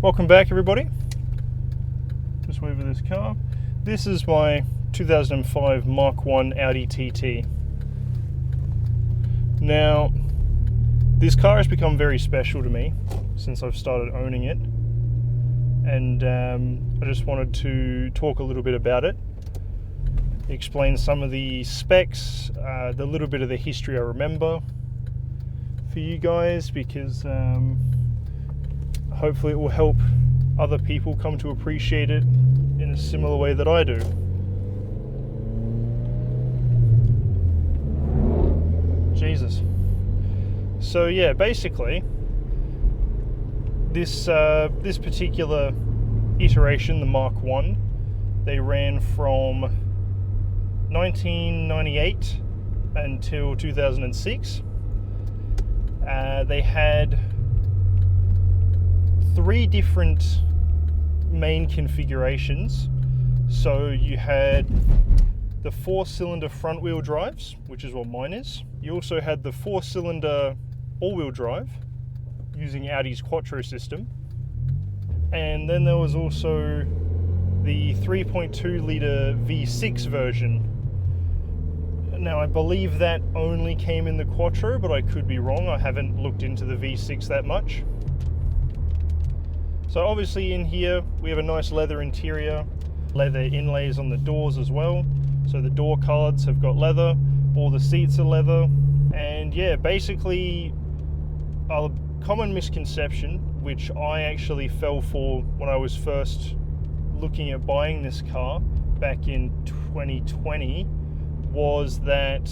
Welcome back, everybody. Just wait for this car. This is my 2005 Mark 1 Audi TT. Now, this car has become very special to me since I've started owning it, and I just wanted to talk a little bit about it, explain some of the specs, the little bit of the history I remember for you guys, because hopefully it will help other people come to appreciate it in a similar way that I do. Jesus. So yeah, basically this particular iteration, the Mark 1, they ran from 1998 until 2006. They had 3 different main configurations. So you had the 4-cylinder front wheel drives, which is what mine is. You also had the 4-cylinder all-wheel drive using Audi's Quattro system. And then there was also the 3.2 litre V6 version. Now I believe that only came in the Quattro, but I could be wrong. I haven't looked into the V6 that much. So obviously in here we have a nice leather interior, leather inlays on the doors as well. So the door cards have got leather, all the seats are leather. And yeah, basically a common misconception, which I actually fell for when I was first looking at buying this car back in 2020, was that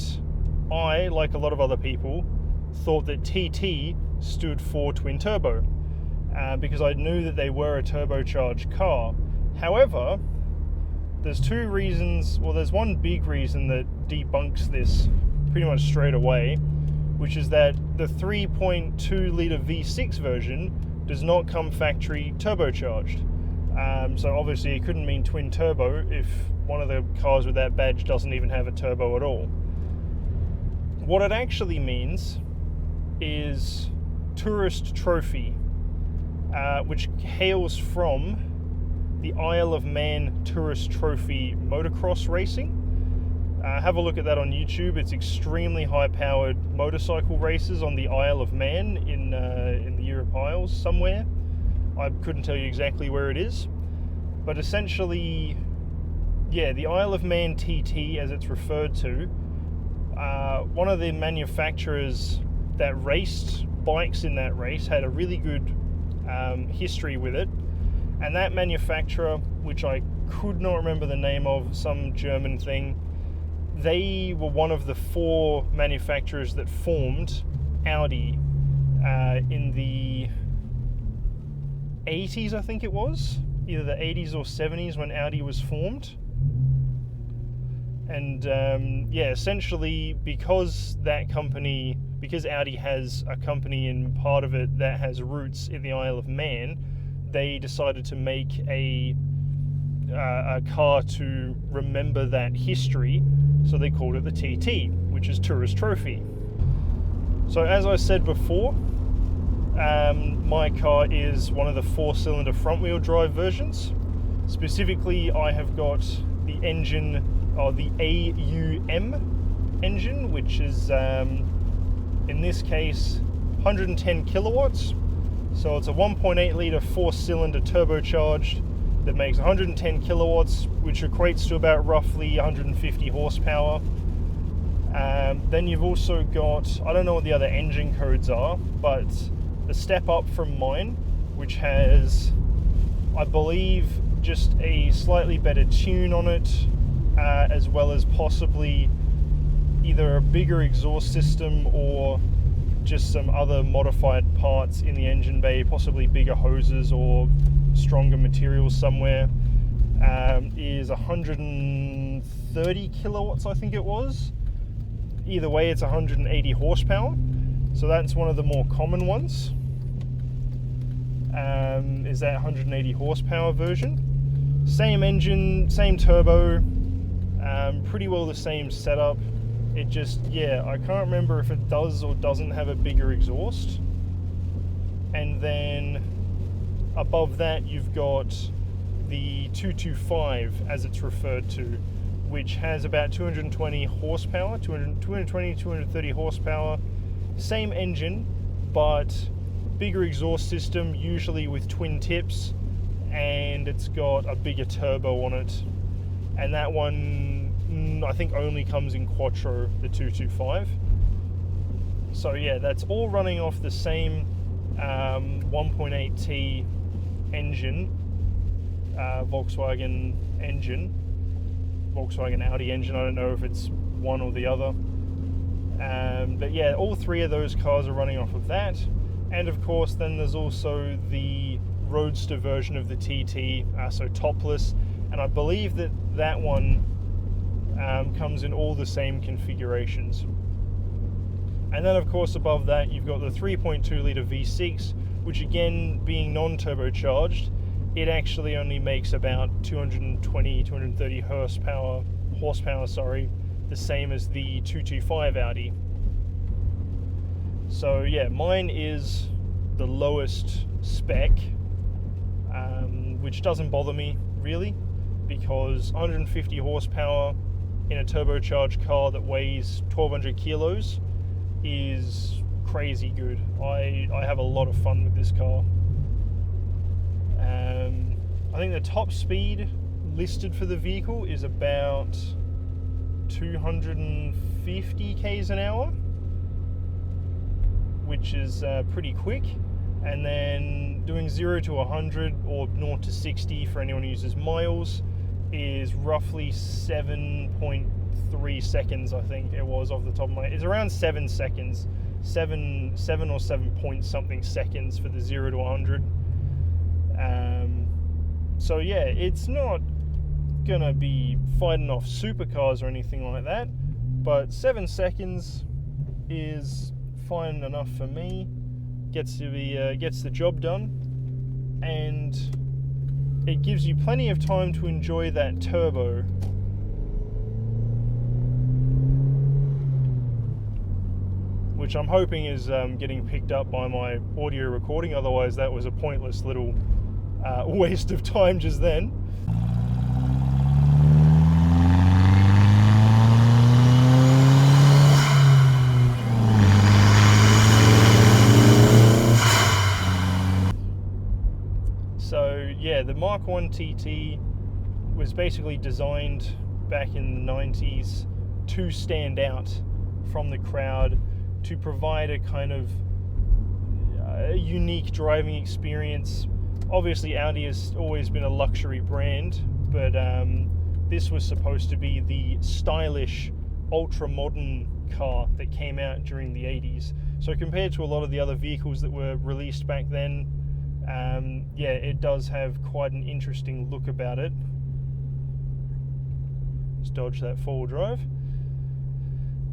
I, like a lot of other people, thought that TT stood for twin turbo. Because I knew that they were a turbocharged car. However, there's 2 reasons, well, there's one big reason that debunks this pretty much straight away, which is that the 3.2 litre V6 version does not come factory turbocharged. So obviously it couldn't mean twin turbo if one of the cars with that badge doesn't even have a turbo at all. What it actually means is tourist trophy, which hails from the Isle of Man Tourist Trophy motocross racing. Have a look at that on YouTube. It's extremely high-powered motorcycle races on the Isle of Man in the Europe Isles somewhere. I couldn't tell you exactly where it is, but essentially, yeah, the Isle of Man TT, as it's referred to, one of the manufacturers that raced bikes in that race had a really good history with it, and that manufacturer, which I could not remember the name of, some German thing, they were one of the 4 manufacturers that formed Audi in the 80s, I think it was, either the 80s or 70s when Audi was formed. And yeah, essentially because Audi has a company in part of it that has roots in the Isle of Man, they decided to make a car to remember that history, so they called it the TT, which is Tourist Trophy. So as I said before, my car is one of the 4-cylinder front-wheel drive versions. Specifically, I have got the engine, or the AUM engine, which is in this case 110 kilowatts. So it's a 1.8 litre 4-cylinder turbocharged that makes 110 kilowatts, which equates to about roughly 150 horsepower. Then you've also got, I don't know what the other engine codes are, but the step up from mine, which has, I believe, just a slightly better tune on it, as well as possibly either a bigger exhaust system or just some other modified parts in the engine bay, possibly bigger hoses or stronger materials somewhere, is 130 kilowatts, I think it was. Either way, it's 180 horsepower, so that's one of the more common ones, is that 180 horsepower version. Same engine, same turbo, pretty well the same setup. It just, yeah, I can't remember if it does or doesn't have a bigger exhaust. And then above that you've got the 225, as it's referred to, which has about 220 horsepower, 220, 230 horsepower. Same engine, but bigger exhaust system, usually with twin tips, and it's got a bigger turbo on it. And that one, I think, only comes in Quattro, the 225. So yeah, that's all running off the same 1.8T engine, Volkswagen engine, Volkswagen Audi engine. I don't know if it's one or the other. But yeah, all three of those cars are running off of that. And of course, then there's also the roadster version of the TT, so topless. And I believe that that one comes in all the same configurations. And then of course above that you've got the 3.2 litre V6, which again, being non-turbocharged, it actually only makes about 220, 230 horsepower, the same as the 225 Audi. So yeah, mine is the lowest spec, which doesn't bother me really, because 150 horsepower in a turbocharged car that weighs 1200 kilos is crazy good. I have a lot of fun with this car. I think the top speed listed for the vehicle is about 250 k's an hour, which is pretty quick. And then doing 0 to 100 or 0 to 60 for anyone who uses miles is roughly 7.3 seconds, I think it was off the top of my head. It's around 7 seconds, 7 or 7 point something seconds for the 0 to 100. So yeah, it's not gonna be fighting off supercars or anything like that, but 7 seconds is fine enough for me. Gets the job done, and it gives you plenty of time to enjoy that turbo. Which I'm hoping is getting picked up by my audio recording, otherwise that was a pointless little waste of time just then. So yeah, the Mark 1 TT was basically designed back in the 90s to stand out from the crowd, to provide a kind of unique driving experience. Obviously Audi has always been a luxury brand, but this was supposed to be the stylish, ultra-modern car that came out during the 80s. So compared to a lot of the other vehicles that were released back then, yeah, it does have quite an interesting look about it. Let's dodge that four-wheel drive.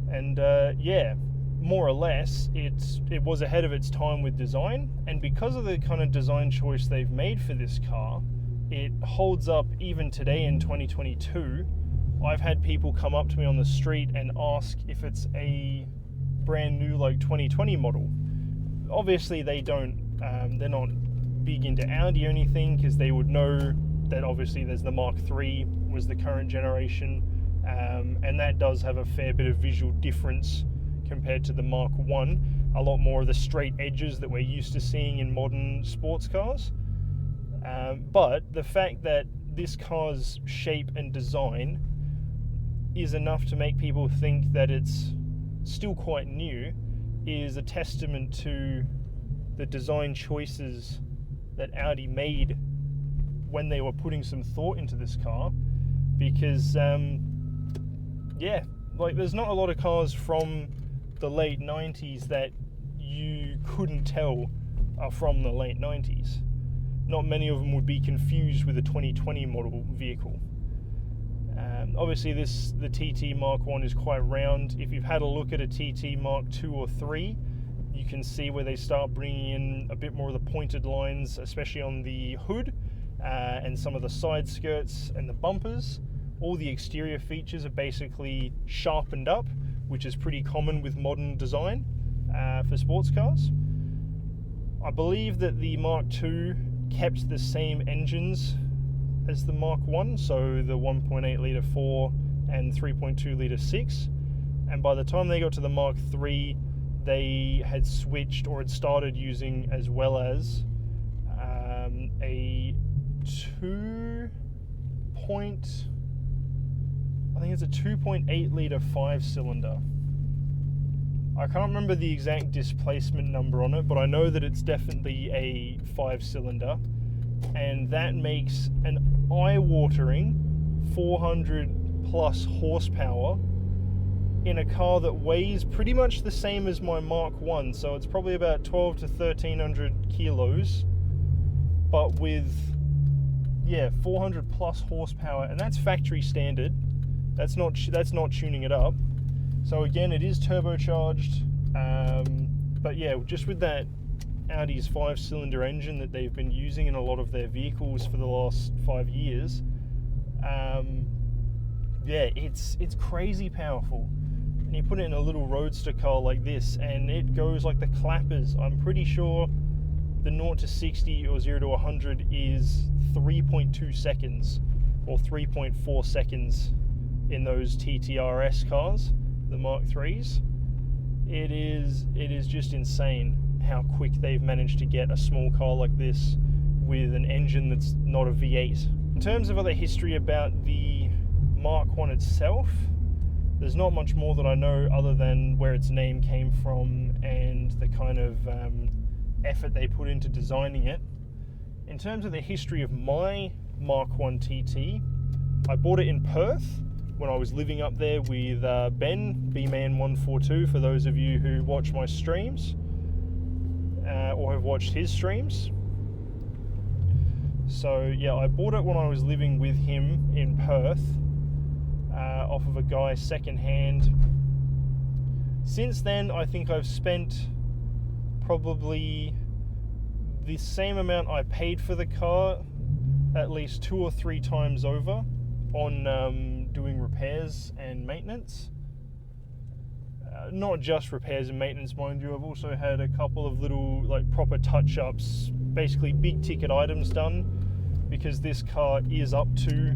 And yeah, more or less, it was ahead of its time with design, and because of the kind of design choice they've made for this car, it holds up even today in 2022. I've had people come up to me on the street and ask if it's a brand new, like, 2020 model. Obviously they don't, they're not big into Audi or anything, because they would know that obviously there's the Mark III was the current generation, and that does have a fair bit of visual difference compared to the Mark 1, a lot more of the straight edges that we're used to seeing in modern sports cars. But the fact that this car's shape and design is enough to make people think that it's still quite new is a testament to the design choices that Audi made when they were putting some thought into this car. Because, yeah, like, there's not a lot of cars from the late 90s that you couldn't tell are from the late 90s. Not many of them would be confused with a 2020 model vehicle. Obviously the TT Mark 1 is quite round. If you've had a look at a TT Mark 2 or 3, you can see where they start bringing in a bit more of the pointed lines, especially on the hood and some of the side skirts and the bumpers. All the exterior features are basically sharpened up, which is pretty common with modern design for sports cars. I believe that the Mark II kept the same engines as the Mark 1, so the 1.8 litre 4 and 3.2 litre 6. And by the time they got to the Mark 3, they had switched or had started using, as well as a 2.8 litre 5-cylinder. I can't remember the exact displacement number on it, but I know that it's definitely a 5-cylinder, and that makes an eye-watering 400 plus horsepower in a car that weighs pretty much the same as my Mark 1, so it's probably about 12 to 1300 kilos, but with 400 plus horsepower, and that's factory standard. That's not tuning it up. So again, it is turbocharged, but yeah, just with that Audi's 5-cylinder engine that they've been using in a lot of their vehicles for the last 5 years, it's crazy powerful. And you put it in a little roadster car like this, and it goes like the clappers. I'm pretty sure the 0 to 60 or 0 to 100 is 3.2 seconds or 3.4 seconds in those TTRS cars, the Mark 3s. It is just insane how quick they've managed to get a small car like this with an engine that's not a V8. In terms of other history about the Mark 1 itself, there's not much more that I know other than where its name came from and the kind of effort they put into designing it. In terms of the history of my Mark 1 TT, I bought it in Perth when I was living up there with Ben, B-Man142, for those of you who watch my streams or have watched his streams. So yeah, I bought it when I was living with him in Perth, off of a guy secondhand. Since then, I think I've spent probably the same amount I paid for the car at least 2 or 3 times over on doing repairs and maintenance. Not just repairs and maintenance, mind you. I've also had a couple of little proper touch-ups, basically big ticket items done, because this car is up to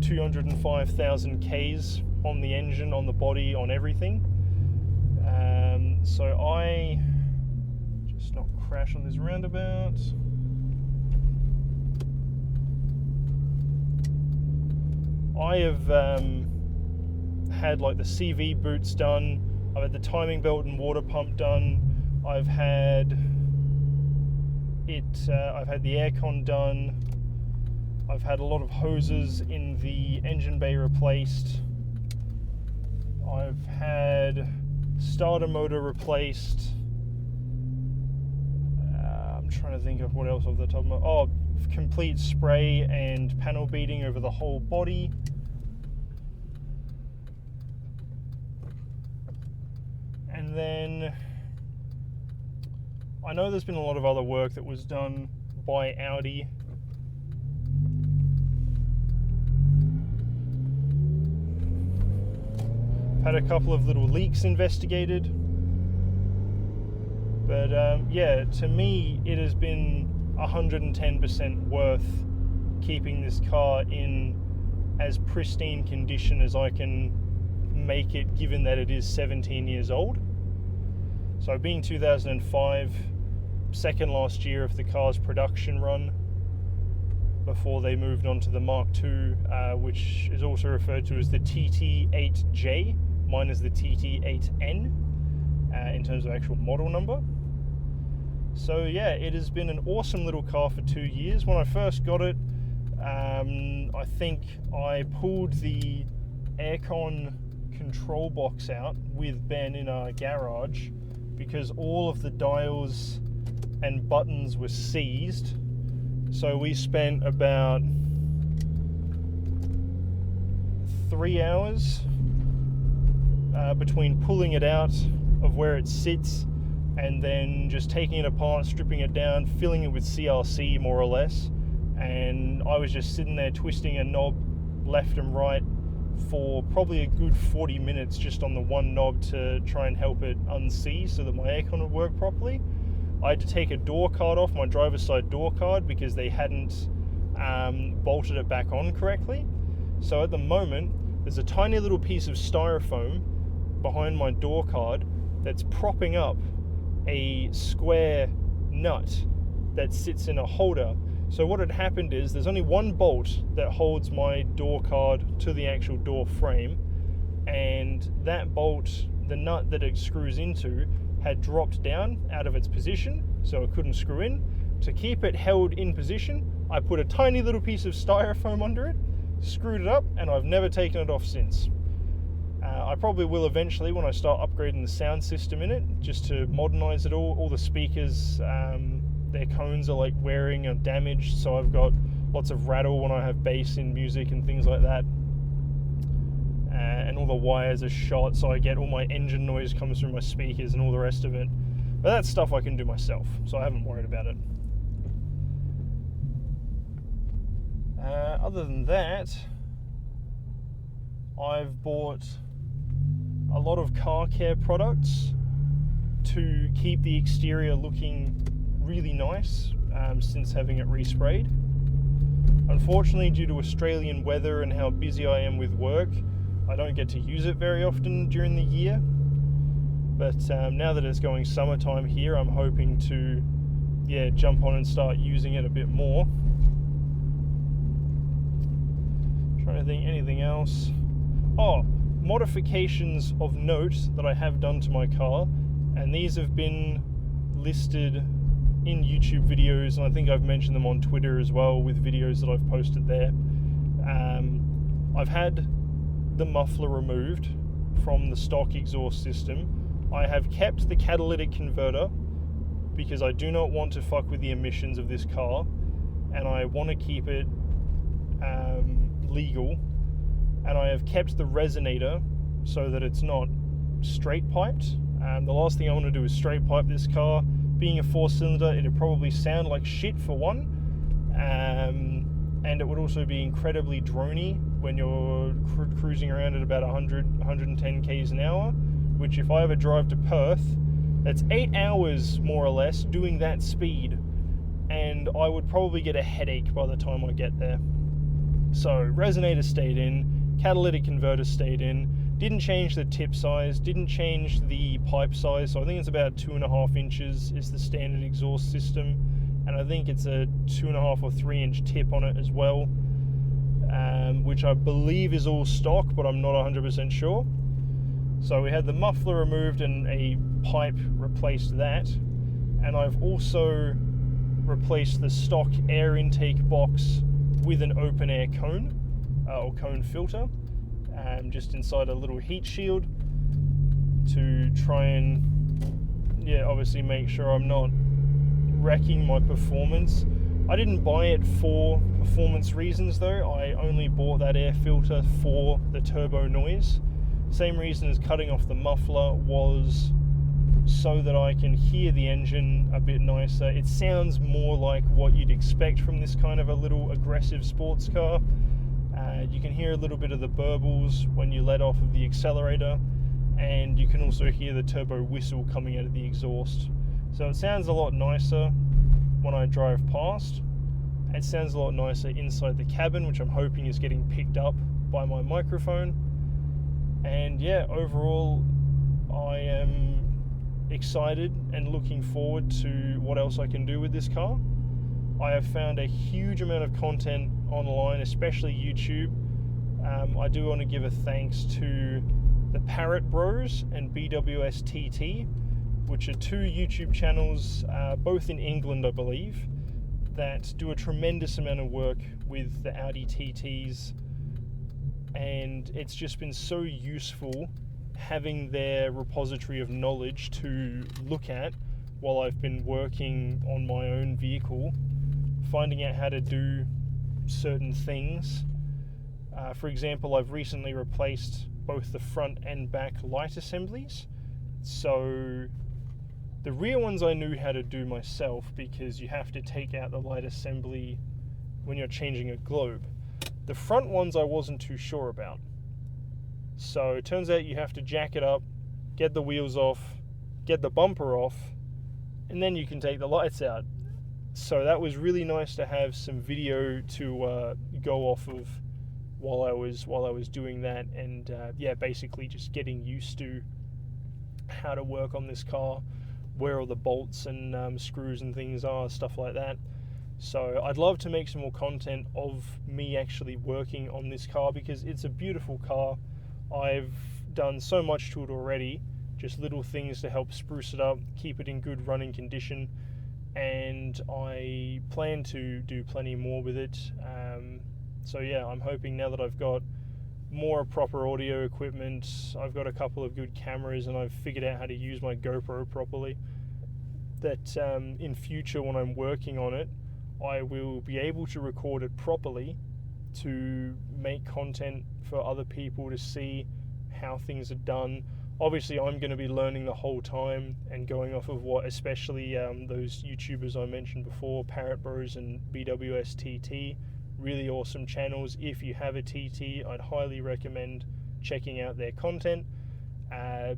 205,000 Ks on the engine, on the body, on everything. So I just not crash on this roundabout. I have had the CV boots done. I've had the timing belt and water pump done. I've had the aircon done. I've had a lot of hoses in the engine bay replaced. I've had starter motor replaced. I'm trying to think of what else off the top of my... Oh, complete spray and panel beating over the whole body. And then I know there's been a lot of other work that was done by Audi. Had a couple of little leaks investigated. But yeah, to me it has been 110% worth keeping this car in as pristine condition as I can make it, given that it is 17 years old. So being 2005, second last year of the car's production run, before they moved on to the Mark II, which is also referred to as the TT8J. Mine is the TT8N in terms of actual model number. So yeah, it has been an awesome little car for 2 years. When I first got it, I think I pulled the aircon control box out with Ben in our garage because all of the dials and buttons were seized. So we spent about 3 hours between pulling it out of where it sits and then just taking it apart, stripping it down, filling it with CRC more or less. And I was just sitting there twisting a knob left and right for probably a good 40 minutes just on the one knob to try and help it unseize so that my aircon would work properly. I had to take a door card off, my driver's side door card, because they hadn't bolted it back on correctly. So at the moment, there's a tiny little piece of styrofoam behind my door card that's propping up a square nut that sits in a holder. So what had happened is there's only one bolt that holds my door card to the actual door frame, and that bolt, the nut that it screws into, had dropped down out of its position, so it couldn't screw in. To keep it held in position, I put a tiny little piece of styrofoam under it, screwed it up, and I've never taken it off since. I probably will eventually when I start upgrading the sound system in it, just to modernize it all. All the speakers, their cones are like wearing or damaged, so I've got lots of rattle when I have bass in music and things like that. And all the wires are shot, so I get all my engine noise comes through my speakers and all the rest of it. But that's stuff I can do myself, so I haven't worried about it. Other than that, I've bought a lot of car care products to keep the exterior looking really nice since having it resprayed. Unfortunately, due to Australian weather and how busy I am with work, I don't get to use it very often during the year. But now that it's going summertime here, I'm hoping to jump on and start using it a bit more. Trying to think anything else. Modifications of note that I have done to my car, and these have been listed in YouTube videos, and I think I've mentioned them on Twitter as well with videos that I've posted there. I've had the muffler removed from the stock exhaust system. I have kept the catalytic converter because I do not want to fuck with the emissions of this car, and I want to keep it legal. And I have kept the resonator so that it's not straight piped. The last thing I want to do is straight pipe this car. Being a 4-cylinder, it'd probably sound like shit for one, and it would also be incredibly drony when you're cruising around at about 110 k's an hour, which if I ever drive to Perth, that's 8 hours more or less doing that speed, and I would probably get a headache by the time I get there. So resonator stayed in, catalytic converter stayed in, didn't change the tip size, didn't change the pipe size, so I think it's about 2.5 inches is the standard exhaust system, and I think it's a 2.5 or 3 inch tip on it as well, which I believe is all stock, but I'm not 100% sure. So we had the muffler removed and a pipe replaced that, and I've also replaced the stock air intake box with an open air cone or cone filter, just inside a little heat shield to try and obviously make sure I'm not wrecking my performance. I didn't buy it for performance reasons though. I only bought that air filter for the turbo noise. Same reason as cutting off the muffler was so that I can hear the engine a bit nicer. It sounds more like what you'd expect from this kind of a little aggressive sports car. You can hear a little bit of the burbles when you let off of the accelerator, and you can also hear the turbo whistle coming out of the exhaust. So it sounds a lot nicer when I drive past. It sounds a lot nicer inside the cabin, which I'm hoping is getting picked up by my microphone. And overall I am excited and looking forward to what else I can do with this car. I have found a huge amount of content online, especially YouTube. I do want to give a thanks to the Parrot Bros and BWSTT, which are two YouTube channels, both in England I believe, that do a tremendous amount of work with the Audi TTs, and it's just been so useful having their repository of knowledge to look at while I've been working on my own vehicle, finding out how to do certain things. For example, I've recently replaced both the front and back light assemblies. So the rear ones I knew how to do myself because you have to take out the light assembly when you're changing a globe. The front ones I wasn't too sure about. So it turns out you have to jack it up, get the wheels off, get the bumper off, and then you can take the lights out. So that was really nice to have some video to go off of while I was doing that, and yeah, basically just getting used to how to work on this car, where all the bolts and screws and things are, stuff like that. So I'd love to make some more content of me actually working on this car, because it's a beautiful car. I've done so much to it already, just little things to help spruce it up, keep it in good running condition, and I plan to do plenty more with it. So yeah, I'm hoping now that I've got more proper audio equipment, I've got a couple of good cameras, and I've figured out how to use my GoPro properly, that in future when I'm working on it, I will be able to record it properly to make content for other people to see how things are done. Obviously, I'm going to be learning the whole time and going off of what, especially those YouTubers I mentioned before, Parrot Bros and BWS TT, really awesome channels. If you have a TT, I'd highly recommend checking out their content,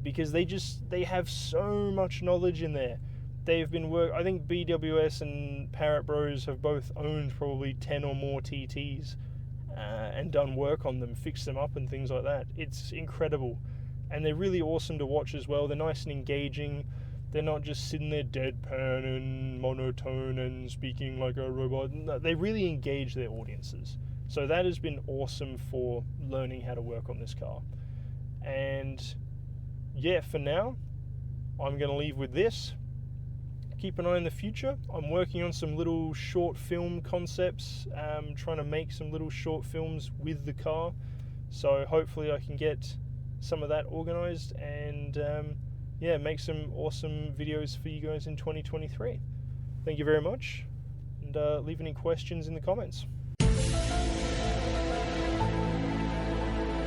because they have so much knowledge in there. They've been I think BWS and Parrot Bros have both owned probably 10 or more TTs and done work on them, fixed them up and things like that. It's incredible. And they're really awesome to watch as well. They're nice and engaging. They're not just sitting there deadpan and monotone and speaking like a robot. No, they really engage their audiences. So that has been awesome for learning how to work on this car. And yeah, for now, I'm going to leave with this. Keep an eye on the future. I'm working on some little short film concepts, trying to make some little short films with the car. So hopefully I can get some of that organized and yeah, make some awesome videos for you guys in 2023. Thank you very much, and leave any questions in the comments.